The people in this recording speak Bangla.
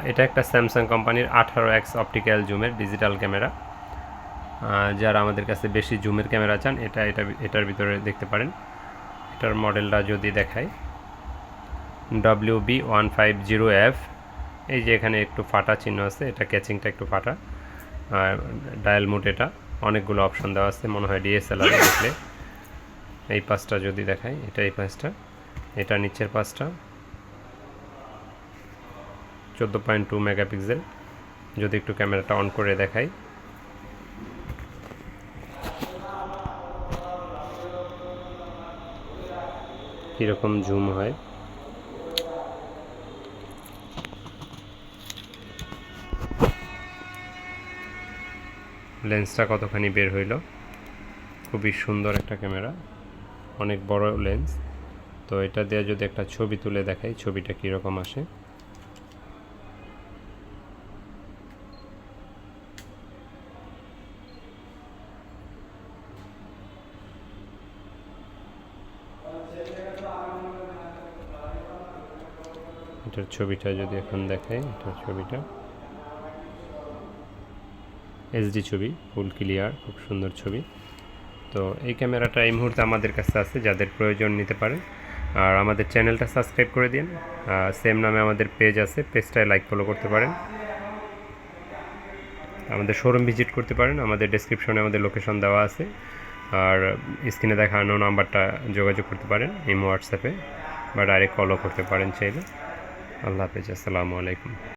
এটা একটা স্যামসাং কোম্পানির 18x অপটিক্যাল জুমের ডিজিটাল ক্যামেরা। যারা আমাদের কাছে বেশি জুমের ক্যামেরা চান এটার ভিতরে দেখতে পারেন। এটার মডেলটা যদি দেখাই WB150F। এই যে এখানে একটু ফাটা চিহ্ন আছে, এটা ক্যাচিংটা একটু ফাটা। ডায়াল মোড, এটা অনেকগুলো অপশন দেওয়া আছে, মনে হয় DSLR দেখলে। এই পাঁচটা যদি দেখাই, এটা এই পাঁচটা, এটা নিচের পাঁচটা 14.2 মেগাপিক্সেল। যদি একটু ক্যামেরাটা অন করে দেখাই, কীরকম জুম হয়। লেন্সটা কতখানি বের হইল, খুবই সুন্দর একটা ক্যামেরা, অনেক বড় লেন্স। তো এটা দিয়ে যদি একটা ছবি তুলে দেখাই, ছবিটা কীরকম আসে। এটার ছবিটা যদি এখন দেখাই, এটার ছবিটা HD ছবি, ফুল ক্লিয়ার, খুব সুন্দর ছবি। তো এই ক্যামেরাটা এই মুহূর্তে আমাদের কাছে আছে, যাদের প্রয়োজন নিতে পারেন। আর আমাদের চ্যানেলটা সাবস্ক্রাইব করে দিন। সেম নামে আমাদের পেজ আছে, পেজটায় লাইক ফলো করতে পারেন। আমাদের শোরুম ভিজিট করতে পারেন, আমাদের ডেসক্রিপশনে আমাদের লোকেশন দেওয়া আছে। আর স্ক্রিনে দেখানো নাম্বারটা যোগাযোগ করতে পারেন ইমো, হোয়াটসঅ্যাপে, বা ডাইরেক্ট কলও করতে পারেন চাইলে। আল্লাহ হাফেজ, আসসালামু আলাইকুম।